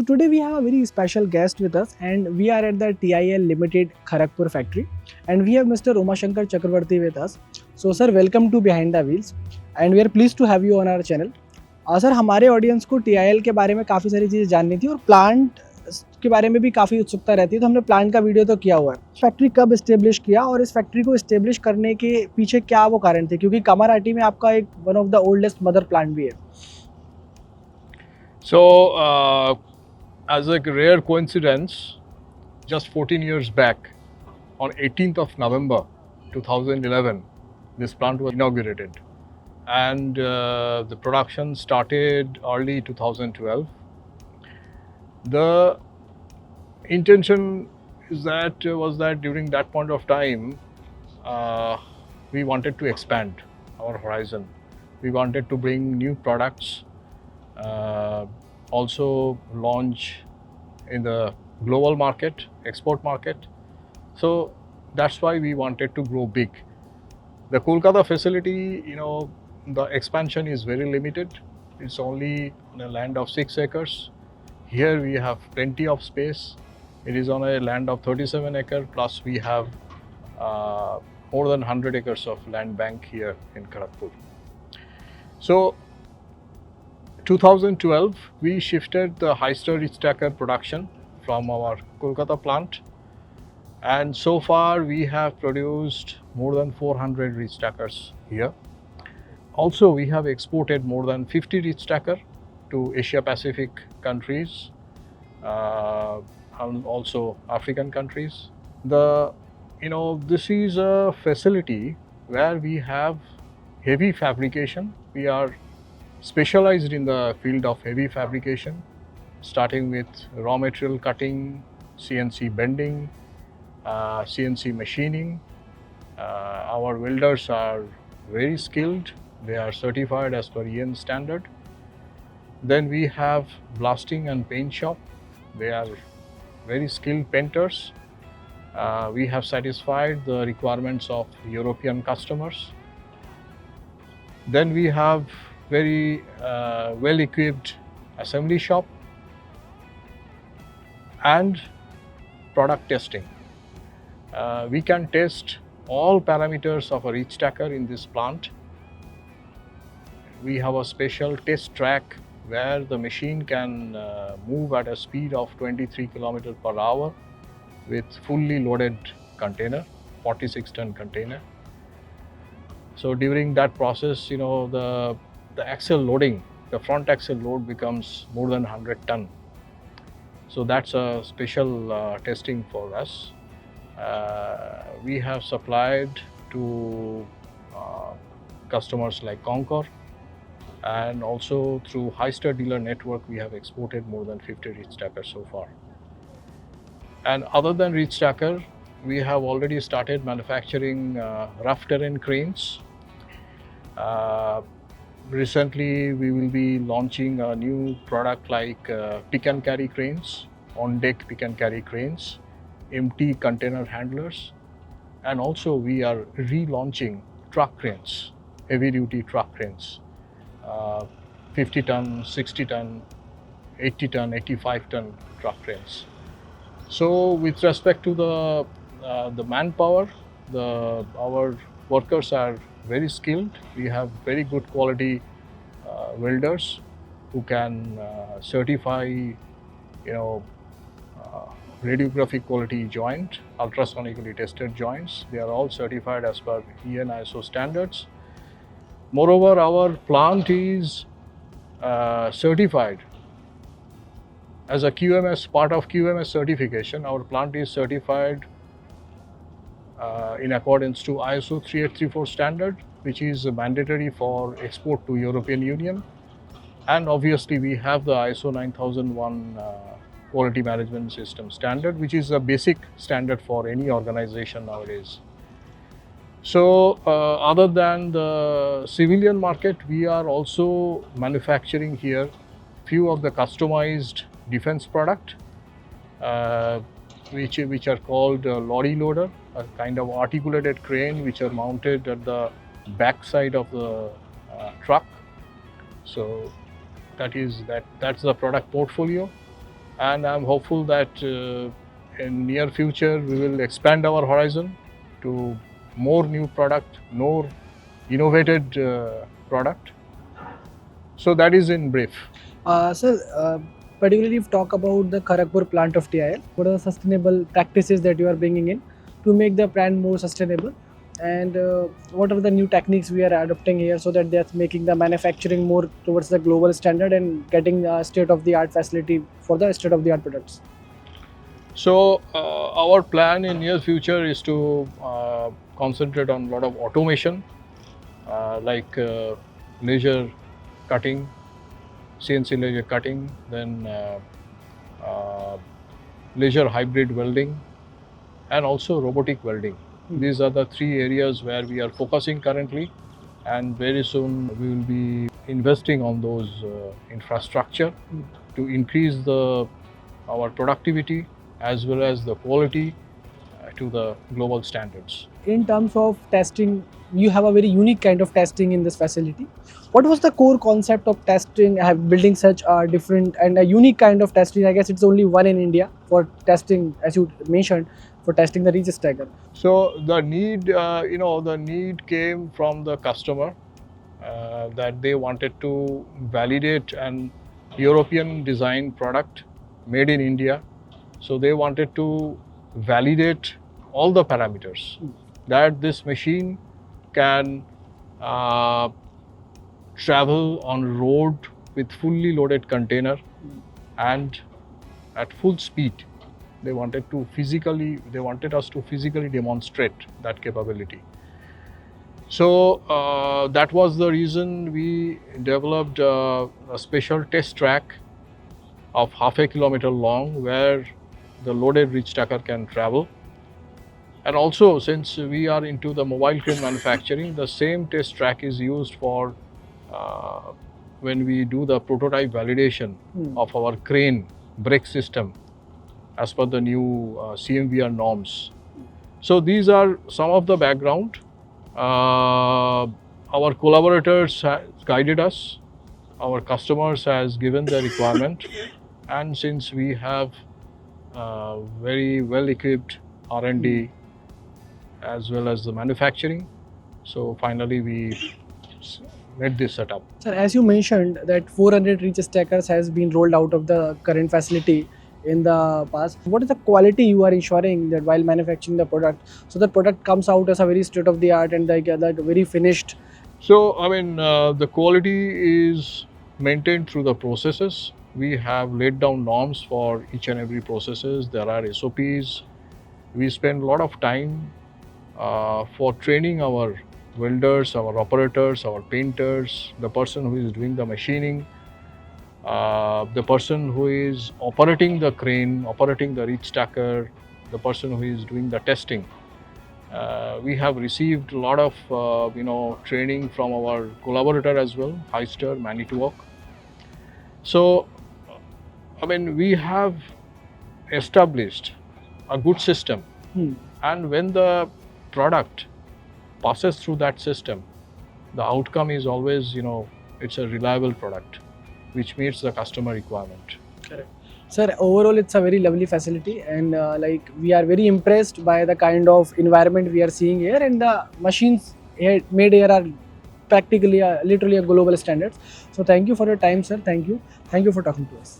So today we have a very special guest with us, and we are at the TIL Limited Kharagpur factory, and we have Mr. Umashankar Chakraborty with us. So sir, welcome to Behind the Wheels, and we are pleased to have you on our channel. Sir हमारे audience को TIL के बारे में काफ़ी सारी चीज़ें जाननी थी और प्लांट के बारे में भी काफ़ी उत्सुकता रहती है, तो हमने प्लांट का वीडियो तो किया हुआ है। फैक्ट्री कब इस्टेब्लिश किया और इस फैक्ट्री को इस्टेब्लिश करने के पीछे क्या वो कारण थे, क्योंकि कामारहाटी में आपका एक one of the oldest mother plant भी है। So, as a rare coincidence, just 14 years back, on 18th of November 2011, this plant was inaugurated. And the production started early 2012. The intention was that during that point of time, we wanted to expand our horizon. We wanted to bring new products, also launch in the global market, export market. So that's why we wanted to grow big. The Kolkata facility, the expansion is very limited. It's only on a land of 6 acres. Here we have plenty of space. It is on a land of 37 acres, plus we have more than 100 acres of land bank here in Kharagpur. So 2012, we shifted the high-star reach stacker production from our Kolkata plant, and so far we have produced more than 400 reach stackers here. Also, we have exported more than 50 reach stacker to Asia Pacific countries and also African countries. This is a facility where we have heavy fabrication. We are specialized in the field of heavy fabrication, starting with raw material cutting, CNC bending, CNC machining. Our welders are very skilled. They are certified as per EN standard. Then we have blasting and paint shop. They are very skilled painters. We have satisfied the requirements of European customers. Then we have very well-equipped assembly shop and product testing. We can test all parameters of a reach stacker in this plant. We have a special test track where the machine can move at a speed of 23 km per hour with fully loaded container, 46-ton container. So during that process, the axle loading, the front axle load becomes more than 100 ton. So that's a special testing for us. We have supplied to customers like Concor, and also through high-star dealer network, we have exported more than 50 reach stackers so far. And other than reach stacker, we have already started manufacturing rough terrain cranes. Recently, we will be launching a new product like pick and carry cranes, on-deck pick and carry cranes, empty container handlers, and also we are relaunching truck cranes, heavy-duty truck cranes, 50 ton, 60 ton, 80 ton, 85 ton truck cranes. So with respect to the manpower, our workers are very skilled. We have very good quality welders who can certify, radiographic quality joint, ultrasonically tested joints. They are all certified as per EN ISO standards. Moreover, our plant is certified as a QMS, part of QMS certification. Our plant is certified in accordance to ISO 3834 standard, which is mandatory for export to European Union. And obviously we have the ISO 9001 quality management system standard, which is a basic standard for any organization nowadays. So other than the civilian market, we are also manufacturing here few of the customized defense product, which are called lorry loader, a kind of articulated crane which are mounted at the back side of the truck. So that's the product portfolio. and I'm hopeful that in near future we will expand our horizon to more new product, more innovated product. So that is in brief. Sir, particularly if you talk about the Kharagpur plant of TIL, what are the sustainable practices that you are bringing in to make the plant more sustainable? And what are the new techniques we are adopting here so that that's making the manufacturing more towards the global standard and getting a state-of-the-art facility for the state-of-the-art products? So our plan in near future is to concentrate on a lot of automation, like laser cutting, CNC laser cutting, then uh, laser hybrid welding, and also robotic welding. These are the three areas where we are focusing currently, and very soon we will be investing on those infrastructure to increase our productivity as well as the quality to the global standards. In terms of testing, you have a very unique kind of testing in this facility. What was the core concept of testing, building such a different and a unique kind of testing? I guess it's only one in India for testing, as you mentioned, for testing the reach stacker. So the need, the need came from the customer that they wanted to validate an European design product made in India. So they wanted to validate all the parameters that this machine can uh, travel on road with fully loaded container and at full speed. They wanted us to physically demonstrate that capability. So that was the reason we developed a special test track of half a kilometer long where the loaded reach stacker can travel. And also, since we are into the mobile crane manufacturing, the same test track is used for when we do the prototype validation of our crane brake system as per the new CMVR norms. So these are some of the background. Our collaborators guided us, our customers has given the requirement, and since we have very well equipped R&D as well as the manufacturing, so finally we made this setup. Sir, as you mentioned that 400 reach stackers has been rolled out of the current facility in the past. What is the quality you are ensuring that while manufacturing the product, so the product comes out as a very state of the art and like that very finished? So I mean the quality is maintained through the processes. We have laid down norms for each and every processes. There are SOPs. We spend a lot of time for training our welders, our operators, our painters, the person who is doing the machining, the person who is operating the crane, operating the reach stacker, the person who is doing the testing. We have received a lot of training from our collaborator as well, Heister, Manitowoc. So, I mean, we have established a good system, and when the product passes through that system, the outcome is always, it's a reliable product which meets the customer requirement. Correct. Sir, overall it's a very lovely facility and like we are very impressed by the kind of environment we are seeing here, and the machines here made here are practically literally a global standards. So thank you for your time, sir. Thank you for talking to us.